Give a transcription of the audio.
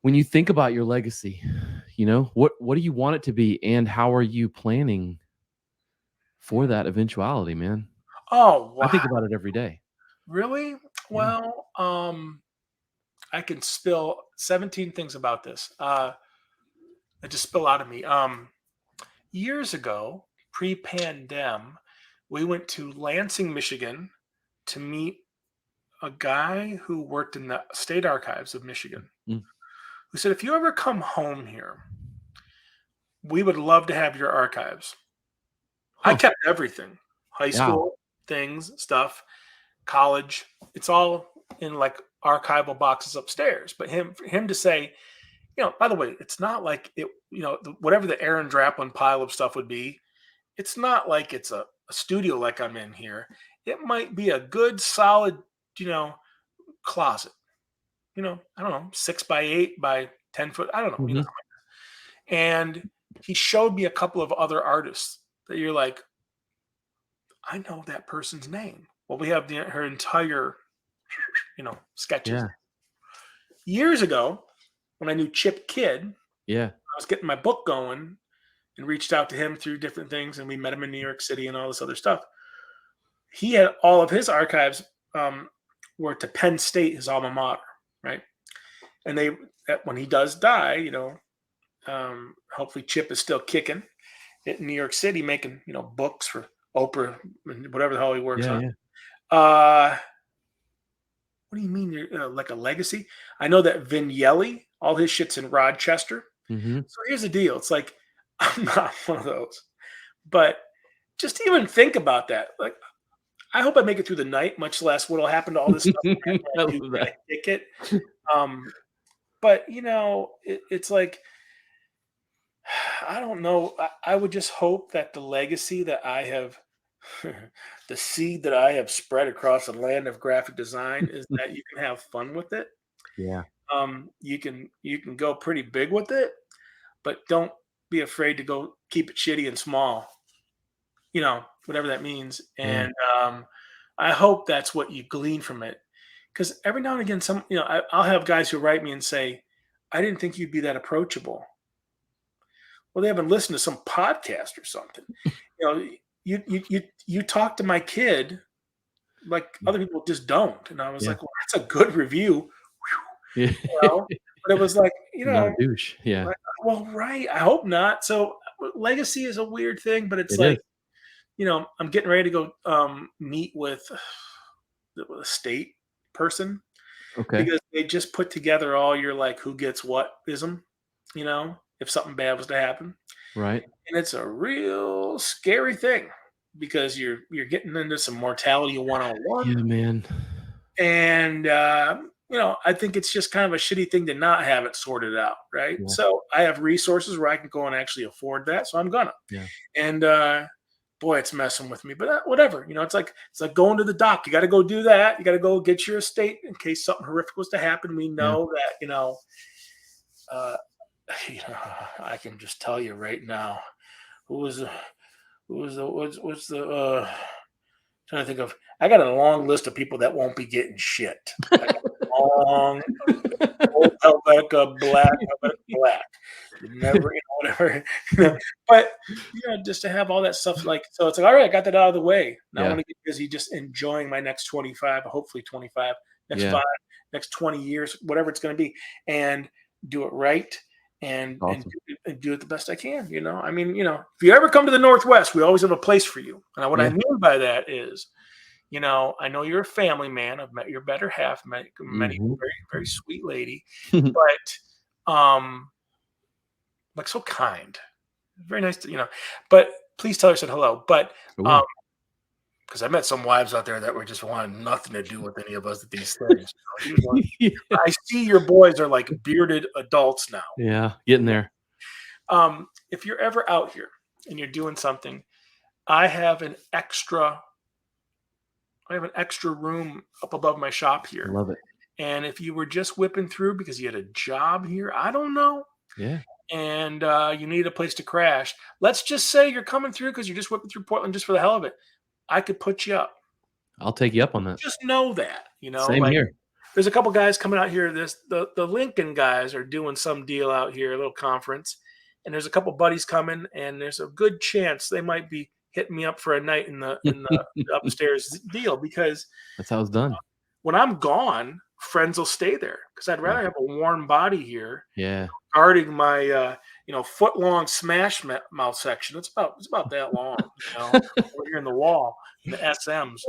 When you think about your legacy, what do you want it to be, and how are you planning for that eventuality, man? Oh, I think wow. about it every day. Really? Yeah. Well, I can spill 17 things about this. That just spill out of me. Years ago, pre-pandem, we went to Lansing, Michigan to meet a guy who worked in the state archives of Michigan, Mm. who said, if you ever come home here, we would love to have your archives. I Huh. kept everything, high Wow. school things, stuff, college. It's all in like archival boxes upstairs. But for him to say, by the way, it's not like it, whatever the Aaron Draplin pile of stuff would be, it's not like it's a studio like I'm in here. It might be a good, solid, you know, closet. I don't know, 6 by 8 by 10 foot. I don't know, Mhm. And he showed me a couple of other artists that you're like, I know that person's name. Well, we have her entire, sketches. Yeah. Years ago, when I knew Chip Kidd, I Yeah. was getting my book going and reached out to him through different things, and we met him in New York City and all this other stuff. He had all of his archives were to Penn State, his alma mater, right? And when he does die, hopefully Chip is still kicking in New York City, making books for Oprah and whatever the hell he works Yeah, on. yeah. Uh, what do you mean you're like a legacy? I know that Vignelli, all his shit's in Rochester. Mhm. So here's the deal. It's like I'm not one of those, but just to even think about that, like I hope I make it through the night, much less what'll happen to all this stuff when I I do love kind that. of kick it. Um, but it's like I don't know. I would just hope that the legacy that I have, the seed that I have spread across the land of graphic design, is that you can have fun with it. Yeah. You can go pretty big with it, but don't be afraid to go keep it shitty and small. Whatever that means. Yeah. And I hope that's what you glean from it. Because every now and again, I'll have guys who write me and say, "I didn't think you'd be that approachable." Well, they haven't listened to some podcast or something. You know, you talk to my kid like other people just don't, and I was Yeah. like, "Well, that's a good review," Yeah. you know. But it was like, Not a douche. Yeah. like, well, right. I hope not. So legacy is a weird thing, but it's It is. like, I'm getting ready to go meet with a state person Okay. because they just put together all your like who gets what ism, if something bad was to happen. Right. And it's a real scary thing because you're getting into some mortality 101. Yeah, man. And I think it's just kind of a shitty thing to not have it sorted out, right? Yeah. So I have resources where I can go and actually afford that, so I'm gonna. Yeah. And boy, it's messing with me, but whatever. It's like going to the doc. You got to go do that. You got to go get your estate in case something horrific was to happen. We Yeah. know that uh, I can just tell you right now who was the what's the trying to think of. I got a long list of people that won't be getting shit. I got a long old Helvetica black, Helvetica black. You never, whatever. But just to have all that stuff, like, so it's like, all right, I got that out of the way. Now I Yeah. want to get busy just enjoying my next 25, hopefully 25, next Yeah. 5, next 20 years, whatever it's going to be, and do it right Awesome. and do it the best I can. I mean, if you ever come to the Northwest, we always have a place for you. And what I Yeah. mean by that is, I know you're a family man. I've met your better half, many Mhm. very, very sweet lady, but like so kind, very nice to. But please tell her I said hello. But I will. because I met some wives out there that were just wanting nothing to do with any of us at these things. She was like, Yeah. I see your boys are like bearded adults now. Yeah. Getting there. If you're ever out here and you're doing something, I have an extra. I have an extra room up above my shop I here. love it. And if you were just whipping through because you had a job here, I don't know, Yeah. and you need a place to crash, let's just say you're coming through because you're just whipping through Portland just for the hell of it. I could put you up. I'll take you up on that. Just know that, Same like here. there's a couple guys coming out here. The Lincoln guys are doing some deal out here, a little conference, and there's a couple buddies coming, and there's a good chance they might be hitting me up for a night in the upstairs deal because That's how it's done. when I'm gone, friends will stay there because I'd rather Yeah. have a warm body here Yeah. guarding my foot long smash mouth section. It's about that long, over here in the wall in the SMs.